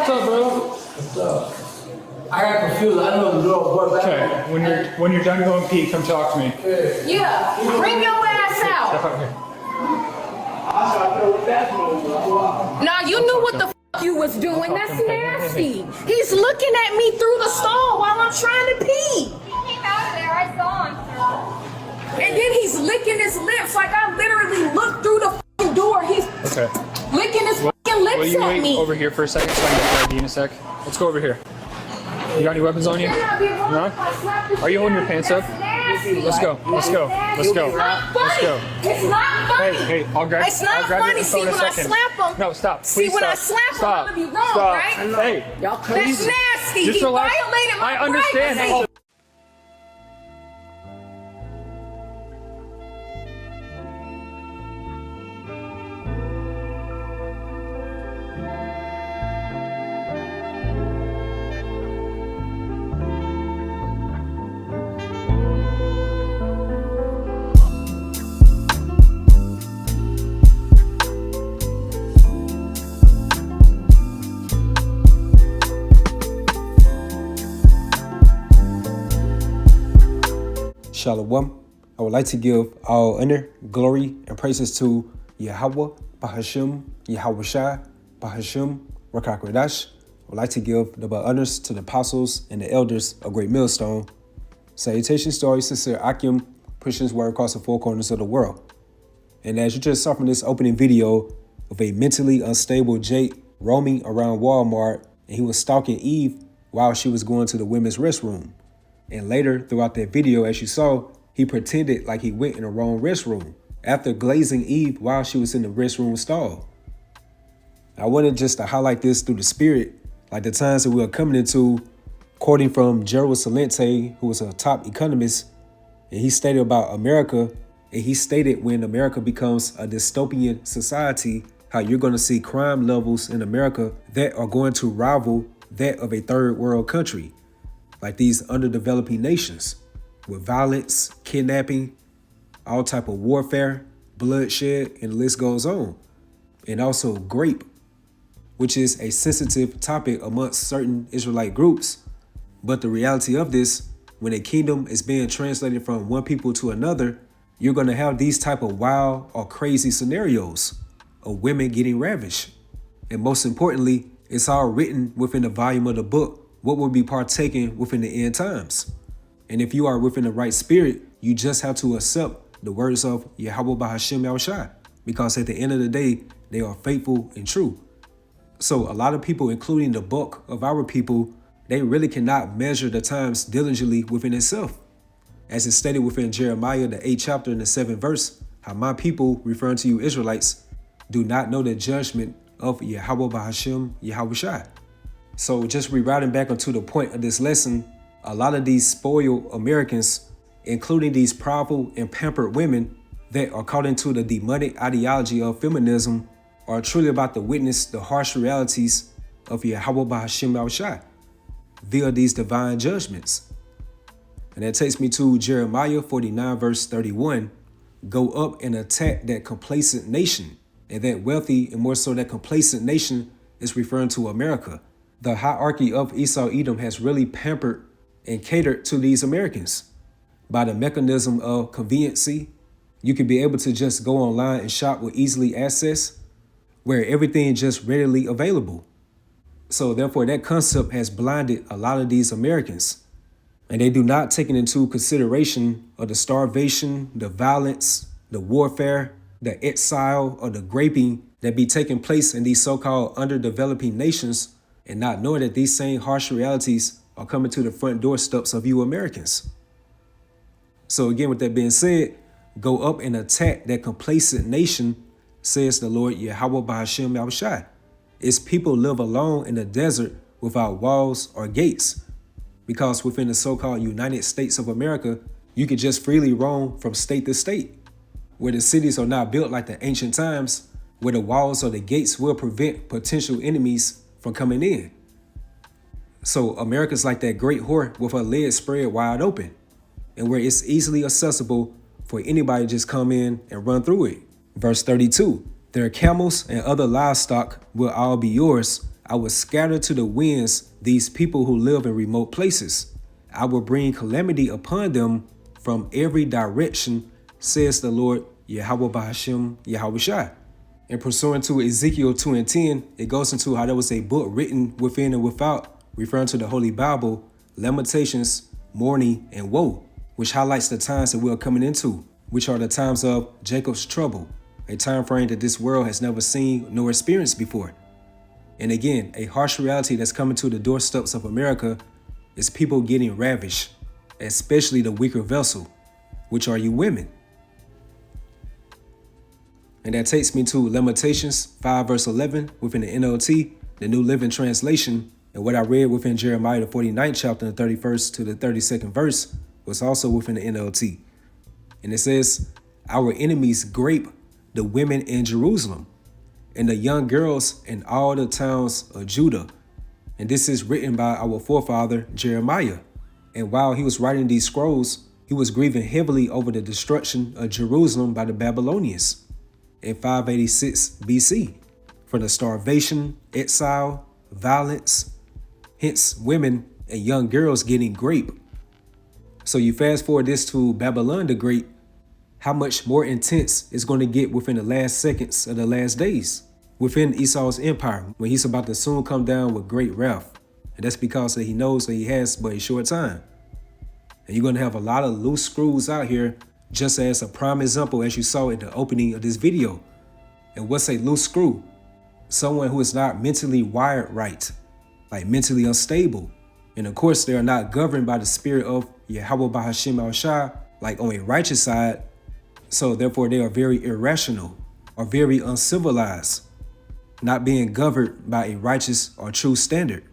What's up, bro? What's up? I got confused. I know the little boy back. Okay, when you're done going pee, come talk to me. Yeah, bring your ass out. Nah, you knew what the f you was doing. That's nasty. He's looking at me through the stall while I'm trying to pee. He came out of there. I saw him. And then he's licking his lips like I literally looked through the f***ing door. He's licking his f***ing lips Will you at wait me. over here for a second so I can get ID in a sec? Let's go over here. You got any weapons on you? No? Are you holding your pants up? Let's go. Let's go. Let's go. It's not funny. Let's go. It's not funny. Hey, I'll grab It's not I'll grab funny. your See, info in a when I second. slap him. No, stop. See, Please when stop. I slap him, Stop. I'm gonna be wrong, Stop. right? Hey, That's please. nasty. Just He relax. violated my I understand. privacy. Shalom. I would like to give all honor, glory, and praises to Yahweh, Bahashim, Yahweh Shai, Bahashim, Rakakwadash. I would like to give double honors to the apostles and the elders of Great Millstone. Salutations to all you sincere Akim, pushing his word across the four corners of the world. And as you just saw from this opening video of a mentally unstable Jake roaming around Walmart, and he was stalking Eve while she was going to the women's restroom. And later, throughout that video, as you saw, he pretended like he went in the wrong restroom after glazing Eve while she was in the restroom stall. I wanted just to highlight this through the spirit, like the times that we are coming into, quoting from Gerald Celente, who was a top economist, and he stated about America, and he stated when America becomes a dystopian society, how you're going to see crime levels in America that are going to rival that of a third world country, like these underdeveloping nations, with violence, kidnapping, all type of warfare, bloodshed, and the list goes on. And also grape, which is a sensitive topic amongst certain Israelite groups. But the reality of this, when a kingdom is being translated from one people to another, you're going to have these type of wild or crazy scenarios of women getting ravished. And most importantly, it's all written within the volume of the book, what will be partaken within the end times. And if you are within the right spirit, you just have to accept the words of Yahweh Bahashim Yahushai, because at the end of the day, they are faithful and true. So a lot of people, including the bulk of our people, they really cannot measure the times diligently within itself. As it's stated within Jeremiah, the 8th chapter and the 7th verse, how my people, referring to you Israelites, do not know the judgment of Yahweh Bahashim Yahushai. So just rerouting back onto the point of this lesson, a lot of these spoiled Americans, including these powerful and pampered women that are caught into the demonic ideology of feminism, are truly about to witness the harsh realities of Yahweh Bahashim Yahushai via these divine judgments. And that takes me to Jeremiah 49 verse 31. Go up and attack that complacent nation. And that wealthy and more so that complacent nation is referring to America. The hierarchy of Esau Edom has really pampered and catered to these Americans. By the mechanism of conveniency, you can be able to just go online and shop with easily access, where everything is just readily available. So therefore, that concept has blinded a lot of these Americans. And they do not take into consideration of the starvation, the violence, the warfare, the exile, or the graping that be taking place in these so-called underdeveloping nations, and not knowing that these same harsh realities are coming to the front doorsteps of you Americans. So again, with that being said, go up and attack that complacent nation, says the Lord Yahweh Bahashim Yahushai. Its people live alone in the desert without walls or gates, because within the so-called United States of America, you can just freely roam from state to state, where the cities are not built like the ancient times, where the walls or the gates will prevent potential enemies from coming in. So America's like that great whore with her legs spread wide open, and where it's easily accessible for anybody to just come in and run through it. Verse 32, their camels and other livestock will all be yours, I will scatter to the winds these people who live in remote places. I will bring calamity upon them from every direction, says the Lord Yahweh Bahashim Yahweh Shai. And pursuant to Ezekiel 2 and 10, it goes into how there was a book written within and without, referring to the Holy Bible, lamentations, mourning, and woe, which highlights the times that we are coming into, which are the times of Jacob's trouble, a time frame that this world has never seen nor experienced before. And again, a harsh reality that's coming to the doorsteps of America is people getting ravished, especially the weaker vessel, which are you women. And that takes me to Lamentations 5 verse 11 within the NLT, the New Living Translation, and what I read within Jeremiah the 49th chapter, the 31st to the 32nd verse, was also within the NLT. And it says, our enemies grape the women in Jerusalem and the young girls in all the towns of Judah. And this is written by our forefather Jeremiah. And while he was writing these scrolls, he was grieving heavily over the destruction of Jerusalem by the Babylonians in 586 BC, from the starvation, exile, violence, hence women and young girls getting raped. So you fast forward this to Babylon the Great, how much more intense it's going to get within the last seconds of the last days within Esau's empire, when he's about to soon come down with great wrath. And that's because that he knows that he has but a short time. And you're going to have a lot of loose screws out here, just as a prime example, as you saw in the opening of this video. And what's a loose screw? Someone who is not mentally wired right, like mentally unstable. And of course, they are not governed by the spirit of Yahweh Bahashim Al-Shai, like on a righteous side. So therefore, they are very irrational or very uncivilized, not being governed by a righteous or true standard.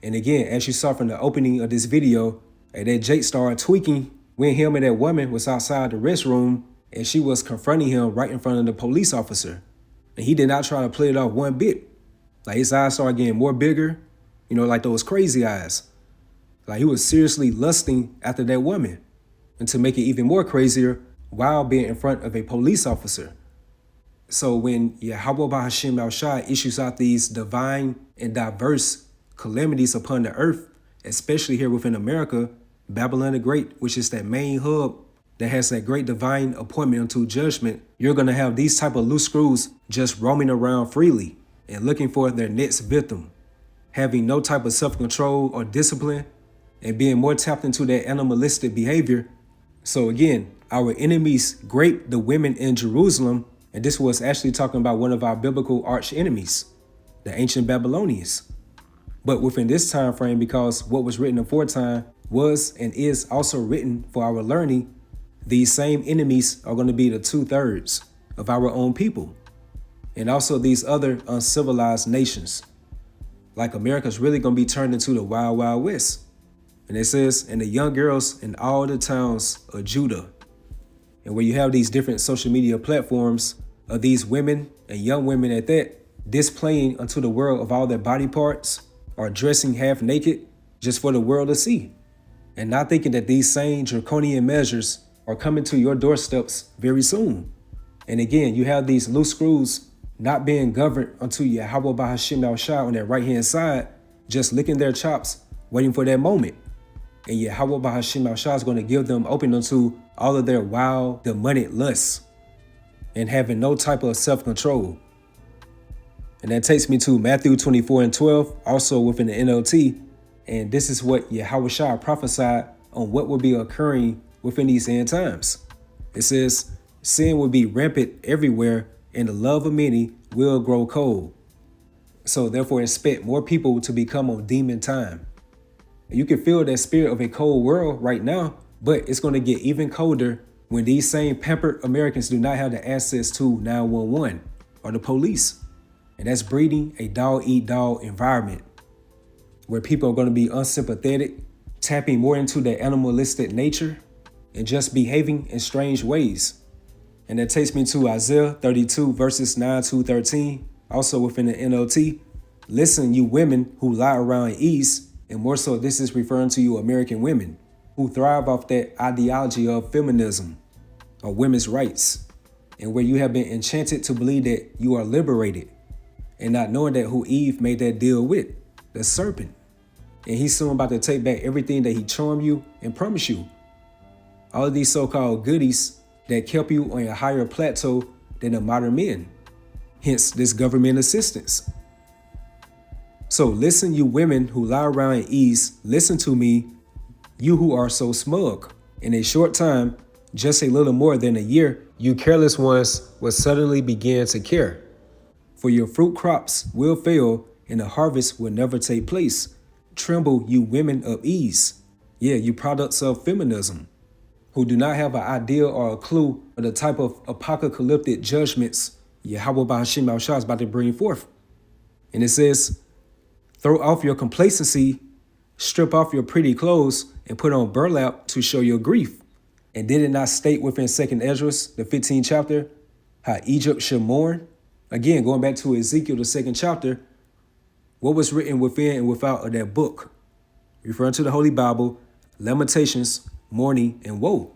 And again, as you saw from the opening of this video, that Jake started tweaking when him and that woman was outside the restroom and she was confronting him right in front of the police officer. And he did not try to play it off one bit. Like his eyes started getting more bigger, you know, like those crazy eyes. Like he was seriously lusting after that woman. And to make it even more crazier, while being in front of a police officer. So when Yahweh Bahashim Al-Shai issues out these divine and diverse calamities upon the earth, especially here within America, Babylon the Great, which is that main hub that has that great divine appointment unto judgment, you're going to have these type of loose screws just roaming around freely and looking for their next victim, having no type of self-control or discipline, and being more tapped into that animalistic behavior. So again, our enemies grape the women in Jerusalem, and this was actually talking about one of our biblical arch enemies, the ancient Babylonians. But within this time frame, because what was written aforetime was and is also written for our learning, these same enemies are going to be the 2/3 of our own people. And also these other uncivilized nations. Like America's really going to be turned into the Wild Wild West. And it says, and the young girls in all the towns of Judah. And where you have these different social media platforms of these women and young women at that, displaying unto the world of all their body parts or dressing half naked just for the world to see. And not thinking that these same draconian measures are coming to your doorsteps very soon. And again, you have these loose screws not being governed unto Yahweh Bahashim Al-Shai on their right-hand side, just licking their chops, waiting for that moment. And Yahweh Bahashim Al-Shai is going to give them open unto all of their wild, demonic lusts and having no type of self-control. And that takes me to Matthew 24:12, also within the NLT. And this is what Yahweh Shai prophesied on what will be occurring within these end times. It says, sin will be rampant everywhere and the love of many will grow cold. So therefore expect more people to become on demon time. You can feel that spirit of a cold world right now, but it's going to get even colder when these same pampered Americans do not have the access to 911 or the police. And that's breeding a dog-eat-dog environment where people are going to be unsympathetic, tapping more into their animalistic nature, and just behaving in strange ways. And that takes me to Isaiah 32 verses 9 to 13, also within the NLT. Listen, you women who lie around ease, and more so this is referring to you American women who thrive off that ideology of feminism or women's rights, and where you have been enchanted to believe that you are liberated and not knowing that who Eve made that deal with, the serpent. And he's soon about to take back everything that he charmed you and promised you. All of these so-called goodies that kept you on a higher plateau than the modern men. Hence this government assistance. So listen, you women who lie around and ease, listen to me, you who are so smug. In a short time, just a little more than a year, you careless ones will suddenly begin to care. For your fruit crops will fail and the harvest will never take place. Tremble, you women of ease. Yeah, you products of feminism, who do not have an idea or a clue of the type of apocalyptic judgments Yahweh Bahashim Yahushua is about to bring forth. And it says, throw off your complacency, strip off your pretty clothes, and put on burlap to show your grief. And did it not state within 2nd Ezra, the 15th chapter, how Egypt should mourn? Again, going back to Ezekiel, the 2nd chapter, what was written within and without of that book? Referring to the Holy Bible, lamentations, mourning, and woe.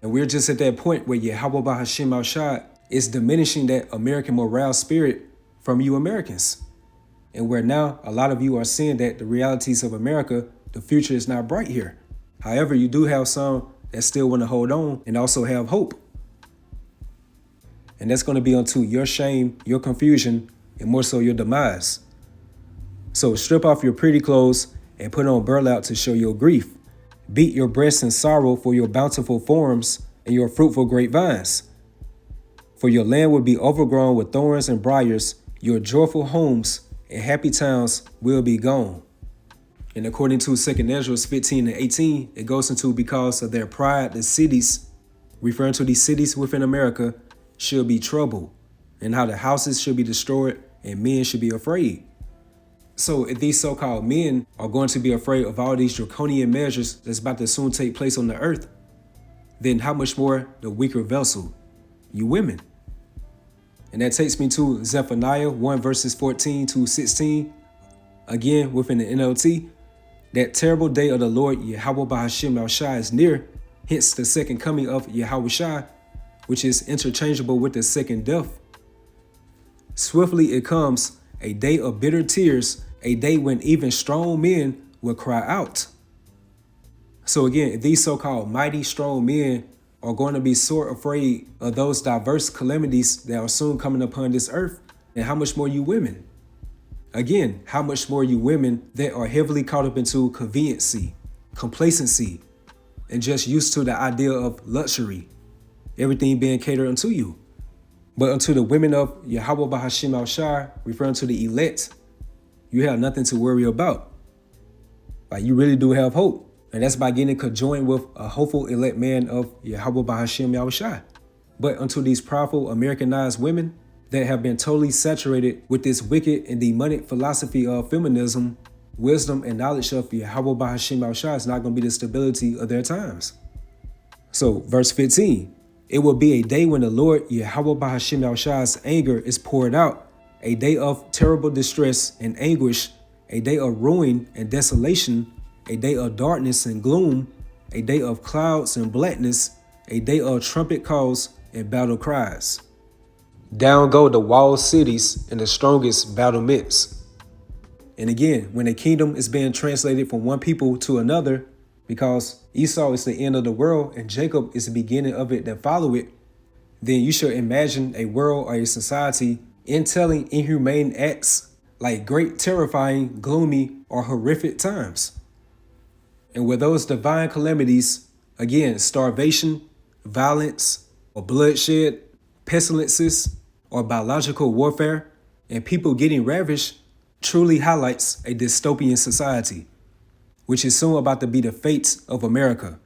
And we're just at that point where Yahweh Bahashim Yahushua is diminishing that American morale spirit from you Americans. And where now a lot of you are seeing that the realities of America, the future is not bright here. However, you do have some that still want to hold on and also have hope. And that's going to be unto your shame, your confusion, and more so your demise. So strip off your pretty clothes and put on burlap to show your grief. Beat your breasts in sorrow for your bountiful forms and your fruitful grapevines. For your land will be overgrown with thorns and briars, your joyful homes and happy towns will be gone. And according to 2nd Ezra 15 and 18, it goes into because of their pride, the cities, referring to these cities within America, should be troubled, and how the houses should be destroyed and men should be afraid. So if these so-called men are going to be afraid of all these draconian measures that's about to soon take place on the earth, then how much more the weaker vessel, you women? And that takes me to Zephaniah 1 verses 14 to 16. Again, within the NLT, that terrible day of the Lord Yahweh Bahashim Yahushua is near, hence the second coming of Yahushua, which is interchangeable with the second death. Swiftly it comes, a day of bitter tears, a day when even strong men will cry out. So again, if these so-called mighty strong men are going to be sore afraid of those diverse calamities that are soon coming upon this earth, then how much more you women? Again, how much more you women that are heavily caught up into conveniency, complacency, and just used to the idea of luxury, everything being catered unto you. But unto the women of Yahweh Bahashim Yahushua, referring to the elect, you have nothing to worry about. Like, you really do have hope. And that's by getting conjoined with a hopeful elect man of Yahweh Bahashim Yahushua. But unto these powerful Americanized women that have been totally saturated with this wicked and demonic philosophy of feminism, wisdom and knowledge of Yahweh Bahashim Yahushua is not going to be the stability of their times. So verse 15, it will be a day when the Lord Yahweh Bahashim Yahushua's anger is poured out, a day of terrible distress and anguish, a day of ruin and desolation, a day of darkness and gloom, a day of clouds and blackness, a day of trumpet calls and battle cries. Down go the walled cities and the strongest battlements. And again, when a kingdom is being translated from one people to another, because Esau is the end of the world and Jacob is the beginning of it that follow it, then you should imagine a world or a society entailing inhumane acts like great, terrifying, gloomy, or horrific times. And where those divine calamities, again, starvation, violence, or bloodshed, pestilences, or biological warfare, and people getting ravished, truly highlights a dystopian society, which is soon about to be the fate of America.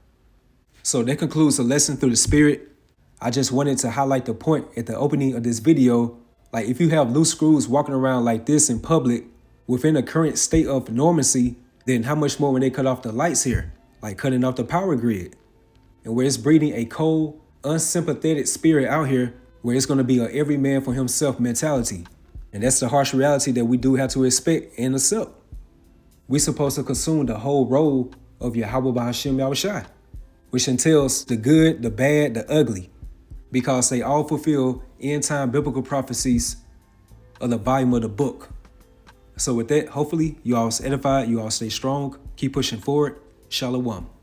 So that concludes the lesson through the spirit. I just wanted to highlight the point at the opening of this video. Like, if you have loose screws walking around like this in public within the current state of normancy, then how much more when they cut off the lights here, like cutting off the power grid, and where it's breeding a cold, unsympathetic spirit out here where it's going to be a every man for himself mentality. And that's the harsh reality that we do have to expect and accept. We're supposed to consume the whole role of Yahweh Bahashim Yahushua, which entails the good, the bad, the ugly, because they all fulfill end-time biblical prophecies of the volume of the book. So with that, hopefully you all stay edified, you all stay strong, keep pushing forward. Shalom.